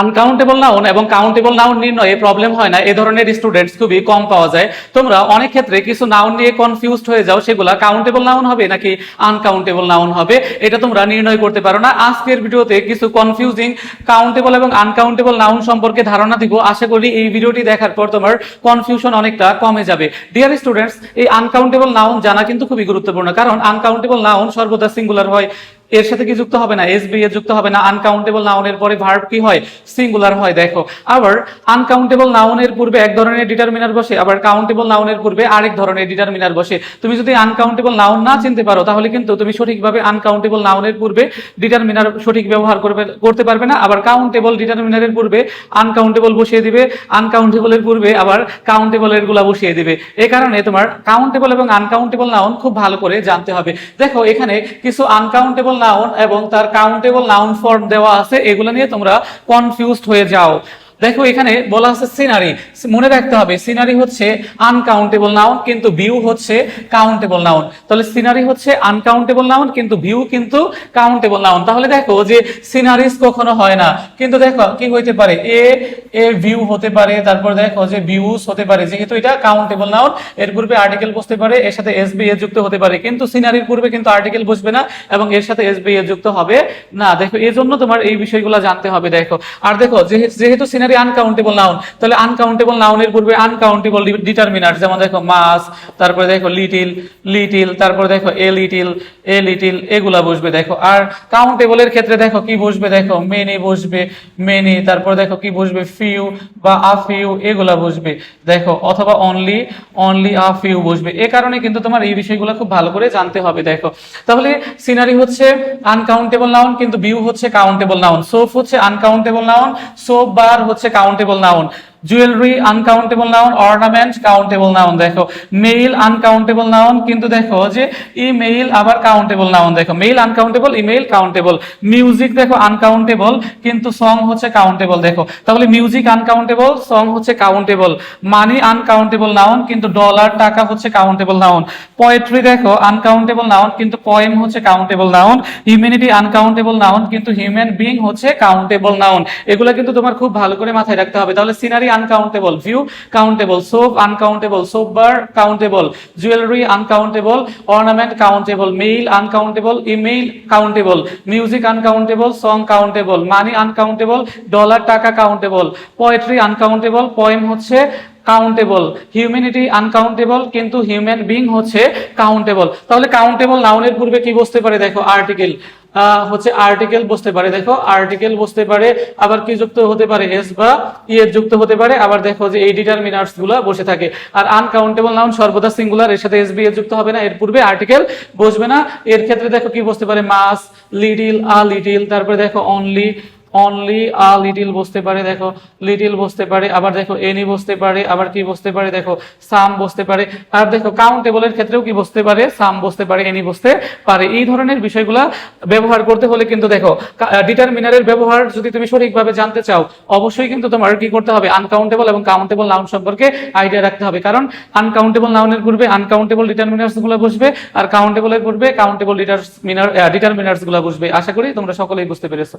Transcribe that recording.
Uncountable noun এবং countable noun নির্ণয়ে problem হয় না, এ ধরনের স্টুডেন্টস খুবই কম পাওয়া যায়। তোমরা অনেক ক্ষেত্রে কিছু নাউন নিয়ে কনফিউজড হয়ে যাও, সেগুলা কাউন্টেবল নাউন হবে নাকি আনকাউন্টেবল নাউন হবে, এটা তোমরা নির্ণয় করতে পারো না। আজকের ভিডিওতে কিছু কনফিউজিং কাউন্টেবল এবং আনকাউন্টেবল নাউন সম্পর্কে ধারণা দিব। আশা করি এই ভিডিওটি দেখার পর তোমার কনফিউশন অনেকটা কমে যাবে। ডিয়ার স্টুডেন্টস, এই আনকাউন্টেবল নাউন জানা কিন্তু খুবই গুরুত্বপূর্ণ, কারণ আনকাউন্টেবল নাউন সর্বদা সিঙ্গুলার হয়, এর সাথে কি যুক্ত হবে না, এসবি এর যুক্ত হবে না। আনকাউন্টেবল নাউনের পরে ভার্ব কি হয়, সিঙ্গুলার হয়। দেখো, আবার আনকাউন্টেবল নাউনের পূর্বে এক ধরনের ডিটারমিনার বসে, আবার কাউন্টেবল নাউনের পূর্বে আরেক ধরনের ডিটারমিনার বসে। তুমি যদি আনকাউন্টেবল নাউন না চিনতে পারো, তাহলে কিন্তু তুমি সঠিকভাবে আনকাউন্টেবল নাউনের পূর্বে ডিটারমিনার সঠিক ব্যবহার করতে পারবে না। আবার কাউন্টেবল ডিটারমিনারের পূর্বে আনকাউন্টেবল বসিয়ে দিবে, আনকাউন্টেবলের পূর্বে আবার কাউন্টেবলের গুলা বসিয়ে দিবে। এই কারণে তোমার কাউন্টেবল এবং আনকাউন্টেবল নাউন খুব ভালো করে জানতে হবে। দেখো, এখানে কিছু আনকাউন্টেবল নাউন এবং তার কাউন্টেবল নাউন ফর্ম দেওয়া আছে, এগুলো নিয়ে তোমরা কনফিউজড হয়ে যাও। দেখো, এখানে বলা আছে সিনারি। মনে রাখতে হবে সিনারি হচ্ছে আনকাউন্টেবল নাউন, কিন্তু ভিউ হচ্ছে কাউন্টেবল নাউন। তাহলে সিনারি হচ্ছে আনকাউন্টেবল নাউন, কিন্তু ভিউ কিন্তু কাউন্টেবল নাউন। তাহলে দেখো যে সিনারিস কখনো হয় না, কিন্তু দেখো কি হইতে পারে, এ ভিউ হতে পারে, তারপর দেখো যে ভিউস হতে পারে, যেহেতু এটা কাউন্টেবল নাউন এর পূর্বে আর্টিকেল বসতে পারে, এর সাথে এসবি এ যুক্ত হতে পারে, কিন্তু সিনারির পূর্বে কিন্তু আর্টিকেল বসবে না এবং এর সাথে এসবি এ যুক্ত হবে না। দেখো, এই জন্য তোমার এই বিষয়গুলো জানতে হবে। দেখো, আর দেখো যেহেতু সিনারি আনকাউন্টেবল নাউন, তাহলে আনকাউন্টেবল নাউনের পূর্বে আনকাউন্টেবল ডিটারমিনার, যেমন দেখো মাস, তারপরে দেখো লিটিল, তারপরে দেখো এ লিটিল এগুলা বসবে। দেখো, আর কাউন্টেবলের ক্ষেত্রে দেখো কি বসবে, দেখো মেনি বসবে, মেনি, তারপর দেখো কি বসবে, ফিউ বা আ ফিউ এগুলা বসবে। দেখো, অথবা অনলি আ ফিউ বসবে। এ কারণে কিন্তু তোমার এই বিষয়গুলো খুব ভালো করে জানতে হবে। দেখো, তাহলে সিনারি হচ্ছে আনকাউন্টেবল নাউন, কিন্তু ভিউ হচ্ছে কাউন্টেবল নাউন। সোপ হচ্ছে আনকাউন্টেবল নাউন, সোপ বার হচ্ছে countable noun. Jewellery uncountable noun, ornament countable noun. দেখো, মেইল আনকাউন্টেবল নাউন, কিন্তু দেখো যে ইমেইল আবার কাউন্টেবল নাউন। দেখো, mail uncountable, email countable. Music দেখো আনকাউন্টেবল, কিন্তু সং হচ্ছে কাউন্টেবল। দেখো, তাহলে মিউজিক আনকাউন্টেবল, সং হচ্ছে কাউন্টেবল। মানি আনকাউন্টেবল নাউন, কিন্তু ডলার টাকা হচ্ছে কাউন্টেবল নাউন। পোয়েট্রি দেখো আনকাউন্টেবল নাউন, কিন্তু পোয়েম হচ্ছে countable noun. Humanity uncountable noun, কিন্তু হিউম্যান বিং হচ্ছে কাউন্টেবল নাউন। এগুলো কিন্তু তোমার খুব ভালো করে মাথায় রাখতে হবে। তাহলে scenery uncountable, view countable, soap uncountable, soap bar countable, jewellery uncountable, ornament countable, mail uncountable, email countable, music uncountable, song countable, money uncountable, dollar টাকা কাউন্টেবল, পোয়েট্রি আনকাউন্টেবল, পোয়েম হচ্ছে কাউন্টেবল, হিউম্যানিটি আনকাউন্টেবল, কিন্তু human being হচ্ছে countable. তাহলে countable নাউনের পূর্বে কি বসতে পারে, দেখো আর্টিকেল হচ্ছে আর্টিকেল বসতে পারে। দেখো, আর্টিকেল বসতে পারে, আবার কি যুক্ত হতে পারে, এস বা এর যুক্ত হতে পারে। আবার দেখো যে এই ডিটারমিনার্স গুলা বসে থাকে। আর আনকাউন্টেবল নাউন সর্বদা সিঙ্গুলার, এর সাথে এসবি এর যুক্ত হবে না, এর পূর্বে আর্টিকেল বসবে না। এর ক্ষেত্রে দেখো কি বসতে পারে, মাস, লিটিল, আ লিটিল, তারপরে দেখো অনলি আ লিটিল বসতে পারে। দেখো, লিটিল বসতে পারে, আবার দেখো এনি বসতে পারে, আবার কি বসতে পারে, দেখো সাম বসতে পারে। আর দেখো কাউন্টেবলের ক্ষেত্রেও কি বসতে পারে, সাম বসতে পারে, এনি বসতে পারে। এই ধরনের বিষয়গুলা ব্যবহার করতে হলে কিন্তু দেখো, ডিটারমিনারের ব্যবহার যদি তুমি সঠিকভাবে জানতে চাও, অবশ্যই কিন্তু তোমার কি করতে হবে, আনকাউন্টেবল এবং কাউন্টেবল নাউন সম্পর্কে আইডিয়া রাখতে হবে। কারণ আনকাউন্টেবল নাউনের পূর্বে আনকাউন্টেবল ডিটারমিনার্স গুলো বসবে, আর কাউন্টেবলের পূর্বে কাউন্টেবল ডিটারমিনার্স গুলো বসবে। আশা করি তোমরা সকলেই বুঝতে পেরেছো।